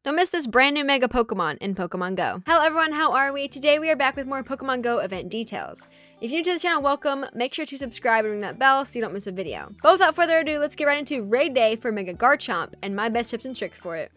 Don't miss this brand new Mega Pokemon in Pokemon Go. Hello everyone, how are we? Today we are back with more Pokemon Go event details. If you're new to the channel, welcome. Make sure to subscribe and ring that bell so you don't miss a video. But without further ado, let's get right into Raid Day for Mega Garchomp and my best tips and tricks for it.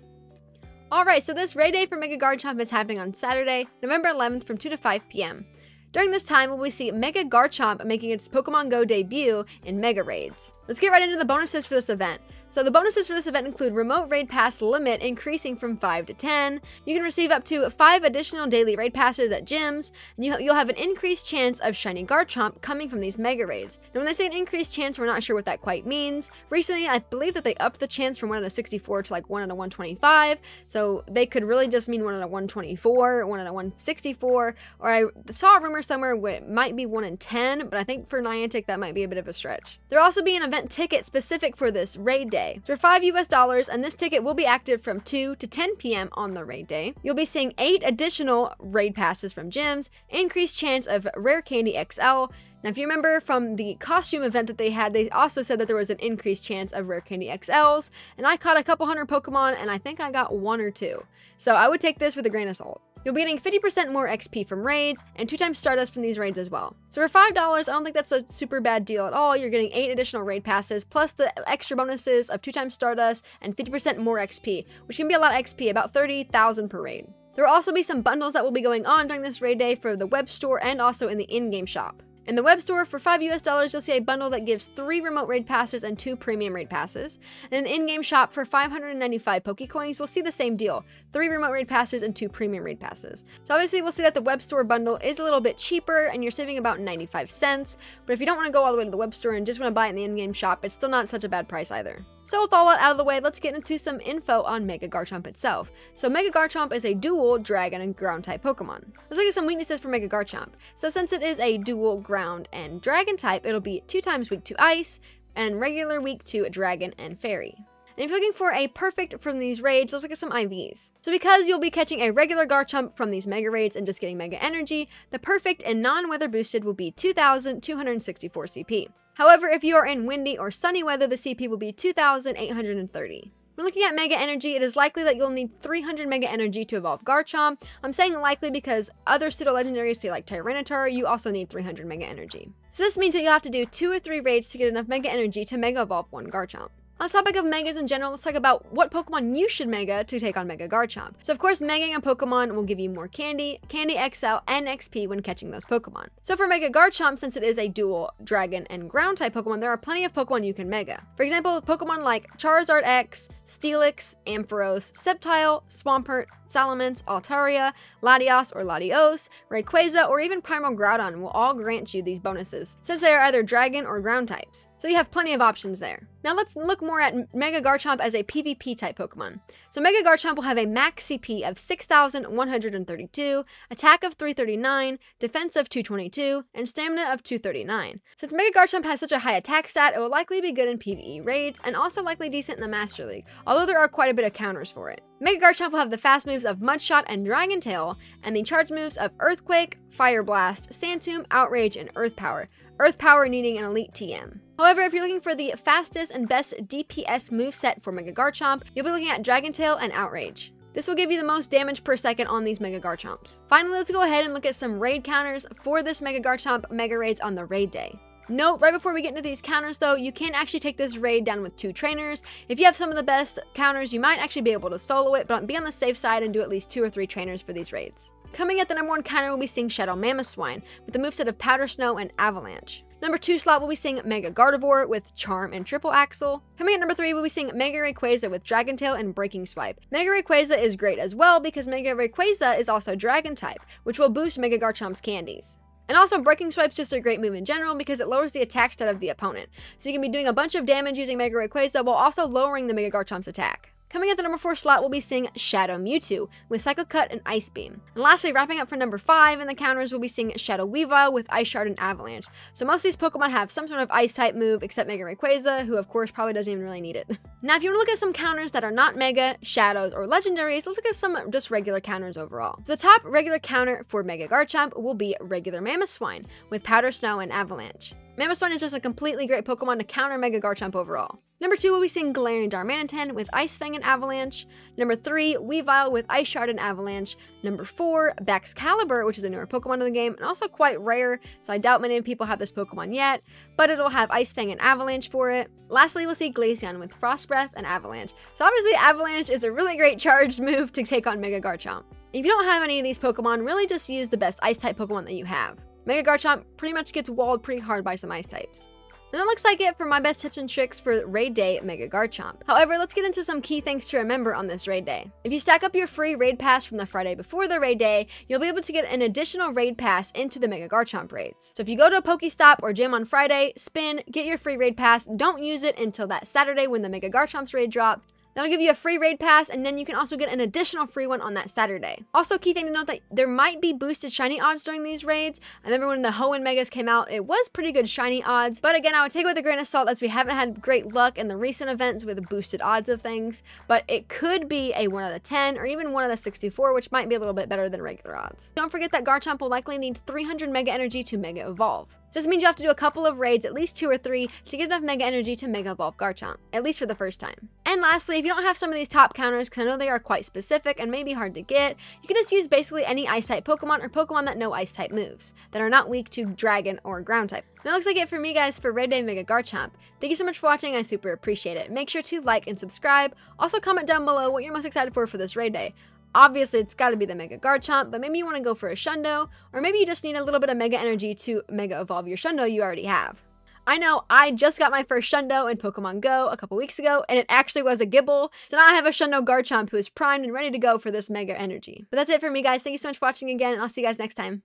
Alright, so this Raid Day for Mega Garchomp is happening on Saturday, November 11th from 2 to 5 p.m. During this time, we'll see Mega Garchomp making its Pokemon Go debut in Mega Raids. Let's get right into the bonuses for this event. So the bonuses for this event include Remote Raid Pass limit increasing from 5 to 10. You can receive up to 5 additional daily raid passes at gyms, and you'll have an increased chance of Shiny Garchomp coming from these Mega Raids. Now when they say an increased chance, we're not sure what that quite means. Recently, I believe that they upped the chance from 1 out of 64 to like 1 out of 125, so they could really just mean 1 out of 124, 1 out of 164, or I saw a rumor somewhere where it might be 1 in 10, but I think for Niantic that might be a bit of a stretch. There'll also be an event ticket specific for this Raid Day. For $5 US, and this ticket will be active from 2 to 10 p.m. on the Raid Day. You'll be seeing 8 additional raid passes from gyms, increased chance of Rare Candy XL. Now, if you remember from the costume event that they had, they also said that there was an increased chance of Rare Candy XLs, and I caught a couple hundred Pokemon, and I think I got 1 or 2. So I would take this with a grain of salt. You'll be getting 50% more XP from raids, and 2 times Stardust from these raids as well. So for $5, I don't think that's a super bad deal at all. You're getting 8 additional raid passes, plus the extra bonuses of 2 times Stardust, and 50% more XP, which can be a lot of XP, about 30,000 per raid. There will also be some bundles that will be going on during this raid day for the web store and also in the in-game shop. In the web store, for $5 US, you'll see a bundle that gives 3 remote raid passes and 2 premium raid passes. And in the in-game shop, for 595 Pokecoins, we'll see the same deal, 3 remote raid passes and 2 premium raid passes. So obviously, we'll see that the web store bundle is a little bit cheaper, and you're saving about 95 cents. But if you don't want to go all the way to the web store and just want to buy it in the in-game shop, it's still not such a bad price either. So with all that out of the way, let's get into some info on Mega Garchomp itself. So Mega Garchomp is a dual dragon and ground type Pokemon. Let's look at some weaknesses for Mega Garchomp. So since it is a dual ground and dragon type, it'll be 2 times weak to ice and regular weak to dragon and fairy. And if you're looking for a perfect from these raids, let's look at some IVs. So because you'll be catching a regular Garchomp from these Mega Raids and just getting Mega Energy, the perfect and non-weather boosted will be 2,264 CP. However, if you are in windy or sunny weather, the CP will be 2,830. When looking at Mega Energy, it is likely that you'll need 300 Mega Energy to evolve Garchomp. I'm saying likely because other pseudo-legendaries, say like Tyranitar, you also need 300 Mega Energy. So this means that you'll have to do 2 or 3 raids to get enough Mega Energy to Mega Evolve 1 Garchomp. On the topic of Megas in general, let's talk about what Pokemon you should Mega to take on Mega Garchomp. So of course, Megaing a Pokemon will give you more Candy, Candy XL, and XP when catching those Pokemon. So for Mega Garchomp, since it is a dual Dragon and Ground type Pokemon, there are plenty of Pokemon you can Mega. For example, Pokemon like Charizard X, Steelix, Ampharos, Sceptile, Swampert, Salamence, Altaria, Latios or Latios, Rayquaza, or even Primal Groudon will all grant you these bonuses, since they are either Dragon or Ground types. So you have plenty of options there. Now let's look more at Mega Garchomp as a PvP type Pokemon. So Mega Garchomp will have a max CP of 6,132, attack of 339, defense of 222, and stamina of 239. Since Mega Garchomp has such a high attack stat, it will likely be good in PvE raids, and also likely decent in the Master League, although there are quite a bit of counters for it. Mega Garchomp will have the fast moves of Mud Shot and Dragon Tail, and the charge moves of Earthquake, Fire Blast, Sand Tomb, Outrage, and Earth Power. Earth Power needing an elite TM. However, if you're looking for the fastest and best DPS moveset for Mega Garchomp, you'll be looking at Dragon Tail and Outrage. This will give you the most damage per second on these Mega Garchomps. Finally, let's go ahead and look at some raid counters for this Mega Garchomp Mega Raids on the Raid Day. Note, right before we get into these counters though, you can actually take this raid down with 2 trainers. If you have some of the best counters, you might actually be able to solo it, but be on the safe side and do at least 2 or 3 trainers for these raids. Coming at the number 1 counter, we'll be seeing Shadow Mamoswine with the moveset of Powder Snow and Avalanche. Number 2 slot, we'll be seeing Mega Gardevoir with Charm and Triple Axle. Coming at number 3, we'll be seeing Mega Rayquaza with Dragon Tail and Breaking Swipe. Mega Rayquaza is great as well because Mega Rayquaza is also Dragon type, which will boost Mega Garchomp's candies. And also, Breaking Swipe's just a great move in general because it lowers the attack stat of the opponent. So you can be doing a bunch of damage using Mega Rayquaza while also lowering the Mega Garchomp's attack. Coming at the number 4 slot, we'll be seeing Shadow Mewtwo with Psycho Cut and Ice Beam. And lastly, wrapping up for number 5 in the counters, we'll be seeing Shadow Weavile with Ice Shard and Avalanche. So most of these Pokemon have some sort of Ice type move, except Mega Rayquaza, who of course probably doesn't even really need it. Now, if you want to look at some counters that are not Mega, Shadows, or Legendaries, let's look at some just regular counters overall. So the top regular counter for Mega Garchomp will be regular Mamoswine with Powder Snow and Avalanche. Mamoswine is just a completely great Pokemon to counter Mega Garchomp overall. Number 2, we'll be seeing Galarian Darmanitan with Ice Fang and Avalanche. Number 3, Weavile with Ice Shard and Avalanche. Number 4, Baxcalibur, which is a newer Pokemon in the game, and also quite rare, so I doubt many people have this Pokemon yet, but it'll have Ice Fang and Avalanche for it. Lastly, we'll see Glaceon with Frost Breath and Avalanche. So obviously, Avalanche is a really great charged move to take on Mega Garchomp. If you don't have any of these Pokemon, really just use the best Ice-type Pokemon that you have. Mega Garchomp pretty much gets walled pretty hard by some Ice-types. And that looks like it for my best tips and tricks for Raid Day Mega Garchomp. However, let's get into some key things to remember on this Raid Day. If you stack up your free Raid Pass from the Friday before the Raid Day, you'll be able to get an additional Raid Pass into the Mega Garchomp raids. So if you go to a Pokestop or gym on Friday, spin, get your free Raid Pass, don't use it until that Saturday when the Mega Garchomp's raid drop. That'll give you a free raid pass, and then you can also get an additional free one on that Saturday. Also, key thing to note that there might be boosted shiny odds during these raids. I remember when the Hoenn Megas came out, it was pretty good shiny odds, but again, I would take it with a grain of salt as we haven't had great luck in the recent events with boosted odds of things, but it could be a 1 out of 10 or even 1 out of 64, which might be a little bit better than regular odds. Don't forget that Garchomp will likely need 300 Mega Energy to Mega Evolve. So this means you have to do a couple of raids, at least 2 or 3, to get enough Mega Energy to Mega Evolve Garchomp, at least for the first time. And lastly, if you don't have some of these top counters, because I know they are quite specific and maybe hard to get, you can just use basically any Ice-type Pokemon or Pokemon that know Ice-type moves, that are not weak to Dragon or Ground-type. That looks like it for me, guys, for Raid Day Mega Garchomp. Thank you so much for watching, I super appreciate it. Make sure to like and subscribe. Also comment down below what you're most excited for this Raid Day. Obviously, it's got to be the Mega Garchomp, but maybe you want to go for a Shundo, or maybe you just need a little bit of Mega Energy to Mega Evolve your Shundo you already have. I know, I just got my first Shundo in Pokemon GO a couple weeks ago, and it actually was a Gibble, so now I have a Shundo Garchomp who is primed and ready to go for this Mega Energy. But that's it for me, guys. Thank you so much for watching again, and I'll see you guys next time.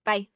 Bye.